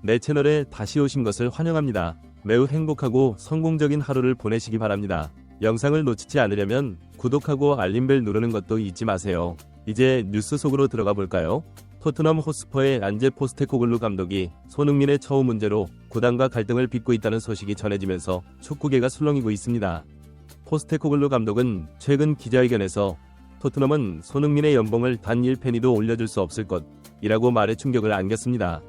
내 채널에 다시 오신 것을 환영합니다. 매우 행복하고 성공적인 하루를 보내시기 바랍니다. 영상을 놓치지 않으려면 구독하고 알림벨 누르는 것도 잊지 마세요. 이제 뉴스 속으로 들어가 볼까요? 토트넘 호스퍼의 안제 포스테코글루 감독이 손흥민의 처우 문제로 구단과 갈등을 빚고 있다는 소식이 전해지면서 축구계가 술렁이고 있습니다. 포스테코글루 감독은 최근 기자회견에서 토트넘은 손흥민의 연봉을 단 1페니도 올려줄 수 없을 것이라고 말해 충격을 안겼습니다.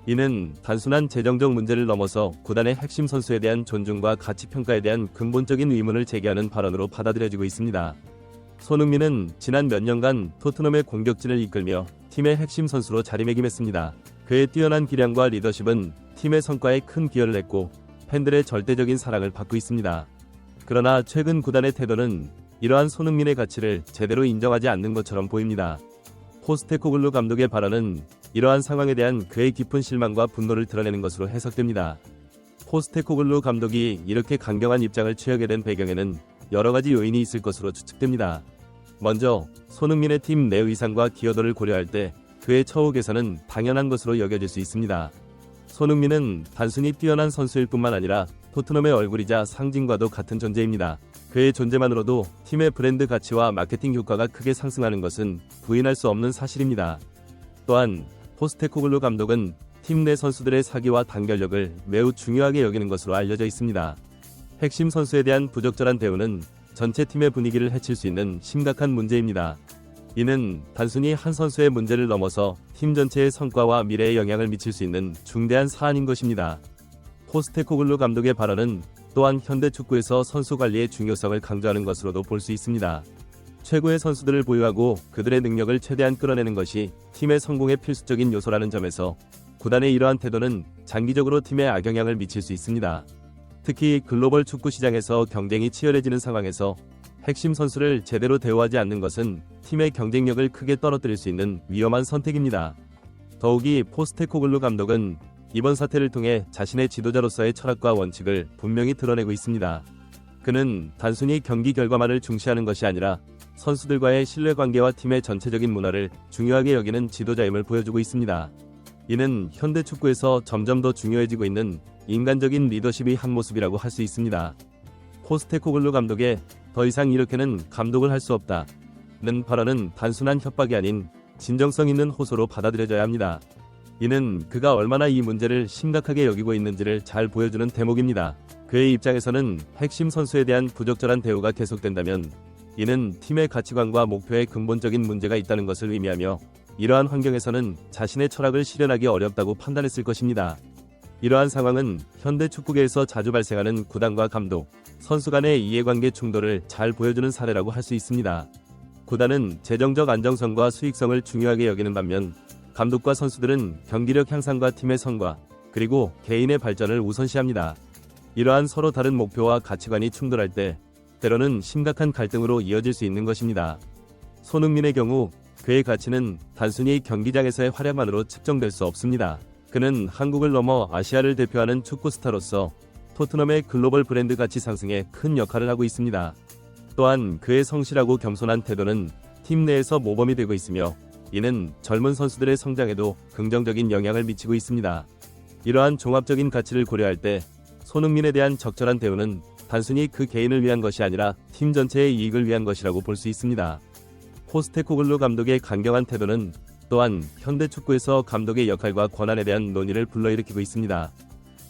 이는 단순한 재정적 문제를 넘어서 구단의 핵심 선수에 대한 존중과 가치평가에 대한 근본적인 의문을 제기하는 발언으로 받아들여지고 있습니다. 손흥민은 지난 몇 년간 토트넘의 공격진을 이끌며 팀의 핵심 선수로 자리매김했습니다. 그의 뛰어난 기량과 리더십은 팀의 성과에 큰 기여를 했고 팬들의 절대적인 사랑을 받고 있습니다. 그러나 최근 구단의 태도는 이러한 손흥민의 가치를 제대로 인정하지 않는 것처럼 보입니다. 포스테코글루 감독의 발언은 이러한 상황에 대한 그의 깊은 실망과 분노를 드러내는 것으로 해석됩니다. 포스테코글루 감독이 이렇게 강경한 입장을 취하게 된 배경에는 여러 가지 요인이 있을 것으로 추측됩니다. 먼저 손흥민의 팀 내 위상과 기여도를 고려할 때 그의 처우 개선은 당연한 것으로 여겨질 수 있습니다. 손흥민은 단순히 뛰어난 선수일 뿐만 아니라 토트넘의 얼굴이자 상징과도 같은 존재입니다. 그의 존재만으로도 팀의 브랜드 가치와 마케팅 효과가 크게 상승하는 것은 부인할 수 없는 사실입니다. 또한 포스테코글루 감독은 팀 내 선수들의 사기와 단결력을 매우 중요하게 여기는 것으로 알려져 있습니다. 핵심 선수에 대한 부적절한 대우는 전체 팀의 분위기를 해칠 수 있는 심각한 문제입니다. 이는 단순히 한 선수의 문제를 넘어서 팀 전체의 성과와 미래에 영향을 미칠 수 있는 중대한 사안인 것입니다. 포스테코글루 감독의 발언은 또한 현대 축구에서 선수 관리의 중요성을 강조하는 것으로도 볼 수 있습니다. 최고의 선수들을 보유하고 그들의 능력을 최대한 끌어내는 것이 팀의 성공의 필수적인 요소라는 점에서 구단의 이러한 태도는 장기적으로 팀에 악영향을 미칠 수 있습니다. 특히 글로벌 축구 시장에서 경쟁이 치열해지는 상황에서 핵심 선수를 제대로 대우하지 않는 것은 팀의 경쟁력을 크게 떨어뜨릴 수 있는 위험한 선택입니다. 더욱이 포스테코글루 감독은 이번 사태를 통해 자신의 지도자로서의 철학과 원칙을 분명히 드러내고 있습니다. 그는 단순히 경기 결과만을 중시하는 것이 아니라 선수들과의 신뢰관계와 팀의 전체적인 문화를 중요하게 여기는 지도자임을 보여주고 있습니다. 이는 현대 축구에서 점점 더 중요해지고 있는 인간적인 리더십의 한 모습이라고 할 수 있습니다. 포스테코글루 감독의 더 이상 이렇게는 감독을 할 수 없다는 발언은 단순한 협박이 아닌 진정성 있는 호소로 받아들여져야 합니다. 이는 그가 얼마나 이 문제를 심각하게 여기고 있는지를 잘 보여주는 대목입니다. 그의 입장에서는 핵심 선수에 대한 부적절한 대우가 계속된다면 이는 팀의 가치관과 목표에 근본적인 문제가 있다는 것을 의미하며 이러한 환경에서는 자신의 철학을 실현하기 어렵다고 판단했을 것입니다. 이러한 상황은 현대 축구계에서 자주 발생하는 구단과 감독, 선수 간의 이해관계 충돌을 잘 보여주는 사례라고 할 수 있습니다. 구단은 재정적 안정성과 수익성을 중요하게 여기는 반면 감독과 선수들은 경기력 향상과 팀의 성과, 그리고 개인의 발전을 우선시합니다. 이러한 서로 다른 목표와 가치관이 충돌할 때 때로는 심각한 갈등으로 이어질 수 있는 것입니다. 손흥민의 경우 그의 가치는 단순히 경기장에서의 활약만으로 측정될 수 없습니다. 그는 한국을 넘어 아시아를 대표하는 축구 스타로서 토트넘의 글로벌 브랜드 가치 상승에 큰 역할을 하고 있습니다. 또한 그의 성실하고 겸손한 태도는 팀 내에서 모범이 되고 있으며 이는 젊은 선수들의 성장에도 긍정적인 영향을 미치고 있습니다. 이러한 종합적인 가치를 고려할 때 손흥민에 대한 적절한 대우는 단순히 그 개인을 위한 것이 아니라 팀 전체의 이익을 위한 것이라고 볼 수 있습니다. 포스테코글루 감독의 강경한 태도는 또한 현대 축구에서 감독의 역할과 권한에 대한 논의를 불러일으키고 있습니다.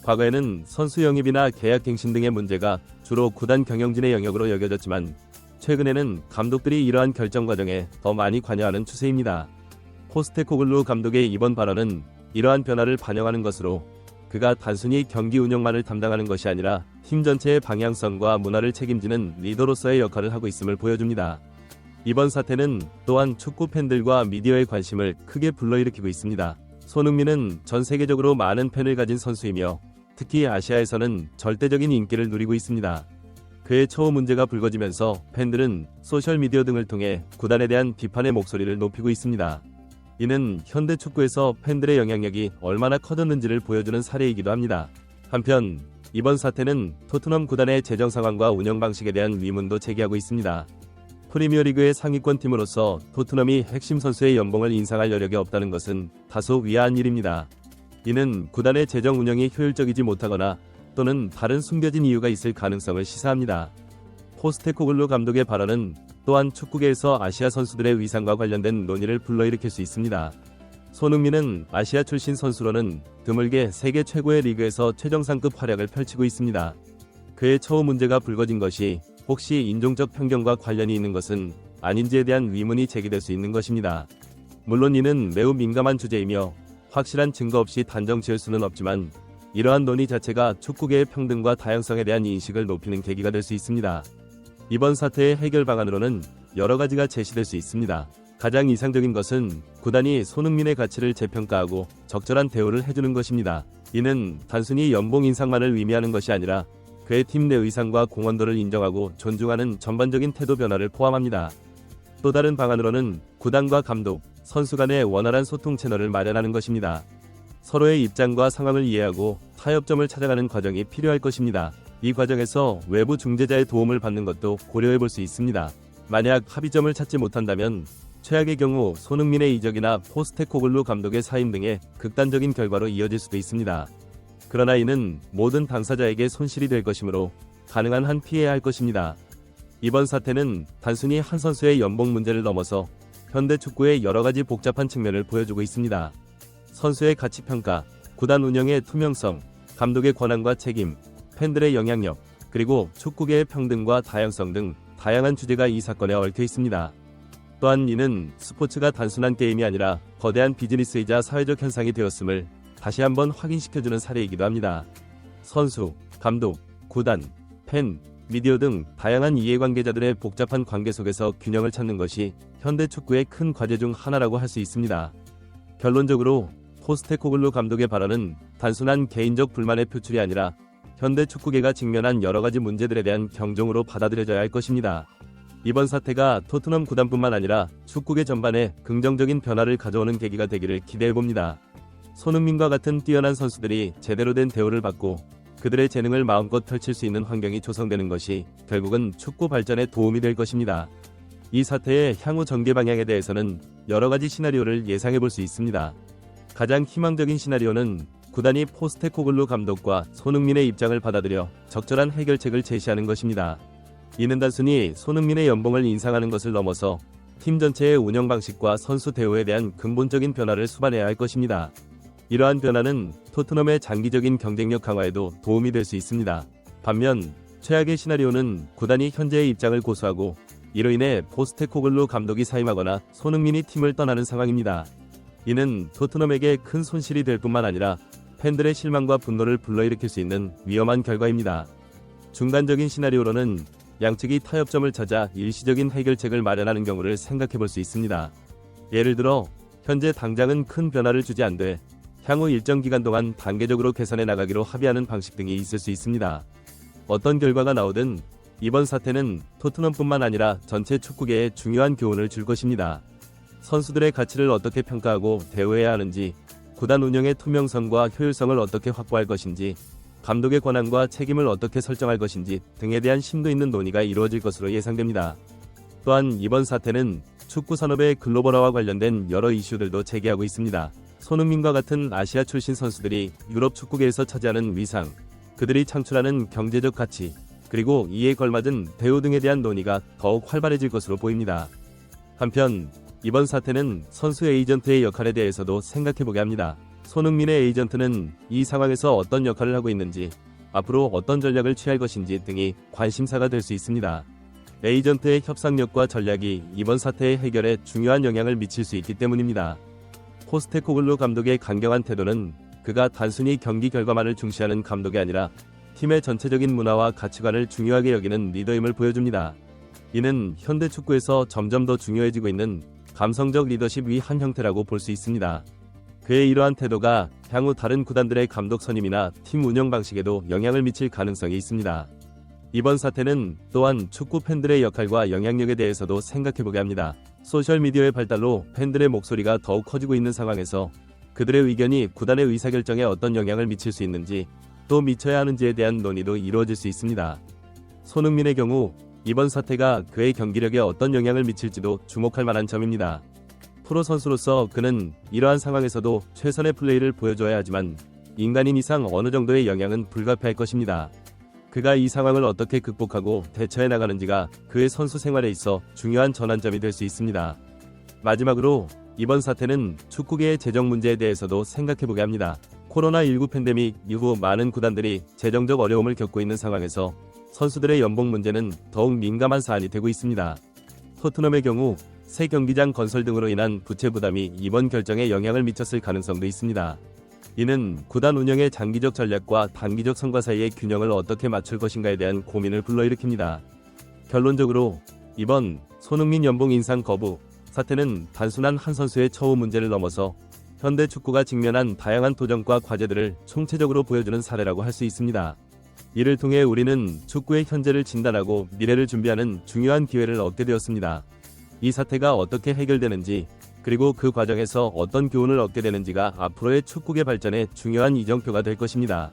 과거에는 선수 영입이나 계약 갱신 등의 문제가 주로 구단 경영진의 영역으로 여겨졌지만 최근에는 감독들이 이러한 결정 과정에 더 많이 관여하는 추세입니다. 포스테코글루 감독의 이번 발언은 이러한 변화를 반영하는 것으로 그가 단순히 경기 운영만을 담당하는 것이 아니라 팀 전체의 방향성과 문화를 책임지는 리더로서의 역할을 하고 있음을 보여줍니다. 이번 사태는 또한 축구 팬들과 미디어의 관심을 크게 불러일으키고 있습니다. 손흥민은 전 세계적으로 많은 팬을 가진 선수이며 특히 아시아에서는 절대적인 인기를 누리고 있습니다. 그의 처우 문제가 불거지면서 팬들은 소셜미디어 등을 통해 구단에 대한 비판의 목소리를 높이고 있습니다. 이는 현대 축구에서 팬들의 영향력이 얼마나 커졌는지를 보여주는 사례이기도 합니다. 한편 이번 사태는 토트넘 구단의 재정 상황과 운영 방식에 대한 의문도 제기하고 있습니다. 프리미어리그의 상위권 팀으로서 토트넘이 핵심 선수의 연봉을 인상할 여력이 없다는 것은 다소 의아한 일입니다. 이는 구단의 재정 운영이 효율적이지 못하거나 또는 다른 숨겨진 이유가 있을 가능성을 시사합니다. 포스테코글루 감독의 발언은 또한 축구계에서 아시아 선수들의 위상과 관련된 논의를 불러일으킬 수 있습니다. 손흥민은 아시아 출신 선수로는 드물게 세계 최고의 리그에서 최정상급 활약을 펼치고 있습니다. 그의 처우 문제가 불거진 것이 혹시 인종적 편견과 관련이 있는 것은 아닌지에 대한 의문이 제기될 수 있는 것입니다. 물론 이는 매우 민감한 주제이며 확실한 증거 없이 단정 지을 수는 없지만 이러한 논의 자체가 축구계의 평등과 다양성에 대한 인식을 높이는 계기가 될 수 있습니다. 이번 사태의 해결 방안으로는 여러 가지가 제시될 수 있습니다. 가장 이상적인 것은 구단이 손흥민의 가치를 재평가하고 적절한 대우를 해주는 것입니다. 이는 단순히 연봉 인상만을 의미하는 것이 아니라 그의 팀 내 의상과 공헌도를 인정하고 존중하는 전반적인 태도 변화를 포함합니다. 또 다른 방안으로는 구단과 감독, 선수 간의 원활한 소통 채널을 마련하는 것입니다. 서로의 입장과 상황을 이해하고 타협점을 찾아가는 과정이 필요할 것입니다. 이 과정에서 외부 중재자의 도움을 받는 것도 고려해 볼 수 있습니다. 만약 합의점을 찾지 못한다면 최악의 경우 손흥민의 이적이나 포스테코글루 감독의 사임 등의 극단적인 결과로 이어질 수도 있습니다. 그러나 이는 모든 당사자에게 손실이 될 것이므로 가능한 한 피해야 할 것입니다. 이번 사태는 단순히 한 선수의 연봉 문제를 넘어서 현대 축구의 여러 가지 복잡한 측면을 보여주고 있습니다. 선수의 가치 평가, 구단 운영의 투명성, 감독의 권한과 책임, 팬들의 영향력, 그리고 축구계의 평등과 다양성 등 다양한 주제가 이 사건에 얽혀 있습니다. 또한 이는 스포츠가 단순한 게임이 아니라 거대한 비즈니스이자 사회적 현상이 되었음을 다시 한번 확인시켜주는 사례이기도 합니다. 선수, 감독, 구단, 팬, 미디어 등 다양한 이해관계자들의 복잡한 관계 속에서 균형을 찾는 것이 현대 축구의 큰 과제 중 하나라고 할 수 있습니다. 결론적으로 포스테코글루 감독의 발언은 단순한 개인적 불만의 표출이 아니라 현대 축구계가 직면한 여러 가지 문제들에 대한 경종으로 받아들여져야 할 것입니다. 이번 사태가 토트넘 구단뿐만 아니라 축구계 전반에 긍정적인 변화를 가져오는 계기가 되기를 기대해봅니다. 손흥민과 같은 뛰어난 선수들이 제대로 된 대우를 받고 그들의 재능을 마음껏 펼칠 수 있는 환경이 조성되는 것이 결국은 축구 발전에 도움이 될 것입니다. 이 사태의 향후 전개 방향에 대해서는 여러 가지 시나리오를 예상해 볼 수 있습니다. 가장 희망적인 시나리오는 구단이 포스테코글루 감독과 손흥민의 입장을 받아들여 적절한 해결책을 제시하는 것입니다. 이는 단순히 손흥민의 연봉을 인상하는 것을 넘어서 팀 전체의 운영 방식과 선수 대우에 대한 근본적인 변화를 수반해야 할 것입니다. 이러한 변화는 토트넘의 장기적인 경쟁력 강화에도 도움이 될 수 있습니다. 반면 최악의 시나리오는 구단이 현재의 입장을 고수하고 이로 인해 포스테코글루 감독이 사임하거나 손흥민이 팀을 떠나는 상황입니다. 이는 토트넘에게 큰 손실이 될 뿐만 아니라 팬들의 실망과 분노를 불러일으킬 수 있는 위험한 결과입니다. 중간적인 시나리오로는 양측이 타협점을 찾아 일시적인 해결책을 마련하는 경우를 생각해 볼 수 있습니다. 예를 들어 현재 당장은 큰 변화를 주지 않되 향후 일정 기간 동안 단계적으로 개선해 나가기로 합의하는 방식 등이 있을 수 있습니다. 어떤 결과가 나오든 이번 사태는 토트넘뿐만 아니라 전체 축구계에 중요한 교훈을 줄 것입니다. 선수들의 가치를 어떻게 평가하고 대우해야 하는지, 구단 운영의 투명성과 효율성을 어떻게 확보할 것인지, 감독의 권한과 책임을 어떻게 설정할 것인지 등에 대한 심도 있는 논의가 이루어질 것으로 예상됩니다. 또한 이번 사태는 축구 산업의 글로벌화와 관련된 여러 이슈들도 제기하고 있습니다. 손흥민과 같은 아시아 출신 선수들이 유럽 축구계에서 차지하는 위상, 그들이 창출하는 경제적 가치, 그리고 이에 걸맞은 대우 등에 대한 논의가 더욱 활발해질 것으로 보입니다. 한편 이번 사태는 선수 에이전트의 역할에 대해서도 생각해보게 합니다. 손흥민의 에이전트는 이 상황에서 어떤 역할을 하고 있는지, 앞으로 어떤 전략을 취할 것인지 등이 관심사가 될 수 있습니다. 에이전트의 협상력과 전략이 이번 사태의 해결에 중요한 영향을 미칠 수 있기 때문입니다. 포스테코글루 감독의 강경한 태도는 그가 단순히 경기 결과만을 중시하는 감독이 아니라 팀의 전체적인 문화와 가치관을 중요하게 여기는 리더임을 보여줍니다. 이는 현대 축구에서 점점 더 중요해지고 있는 감성적 리더십 의 한 형태라고 볼 수 있습니다. 그의 이러한 태도가 향후 다른 구단들의 감독 선임이나 팀 운영 방식에도 영향을 미칠 가능성이 있습니다. 이번 사태는 또한 축구 팬들의 역할과 영향력에 대해서도 생각해보게 합니다. 소셜미디어의 발달로 팬들의 목소리가 더욱 커지고 있는 상황에서 그들의 의견이 구단의 의사결정에 어떤 영향을 미칠 수 있는지, 또 미쳐야 하는지에 대한 논의도 이루어질 수 있습니다. 손흥민의 경우 이번 사태가 그의 경기력에 어떤 영향을 미칠지도 주목할 만한 점입니다. 프로 선수로서 그는 이러한 상황에서도 최선의 플레이를 보여줘야 하지만 인간인 이상 어느 정도의 영향은 불가피할 것입니다. 그가 이 상황을 어떻게 극복하고 대처해 나가는지가 그의 선수 생활에 있어 중요한 전환점이 될 수 있습니다. 마지막으로 이번 사태는 축구계의 재정 문제에 대해서도 생각해보게 합니다. 코로나19 팬데믹 이후 많은 구단들이 재정적 어려움을 겪고 있는 상황에서 선수들의 연봉 문제는 더욱 민감한 사안이 되고 있습니다. 토트넘의 경우 새 경기장 건설 등으로 인한 부채 부담이 이번 결정에 영향을 미쳤을 가능성도 있습니다. 이는 구단 운영의 장기적 전략과 단기적 성과 사이의 균형을 어떻게 맞출 것인가에 대한 고민을 불러일으킵니다. 결론적으로 이번 손흥민 연봉 인상 거부 사태는 단순한 한 선수의 처우 문제를 넘어서 현대 축구가 직면한 다양한 도전과 과제들을 총체적으로 보여주는 사례라고 할 수 있습니다. 이를 통해 우리는 축구의 현재를 진단하고 미래를 준비하는 중요한 기회를 얻게 되었습니다. 이 사태가 어떻게 해결되는지, 그리고 그 과정에서 어떤 교훈을 얻게 되는지가 앞으로의 축구계 발전에 중요한 이정표가 될 것입니다.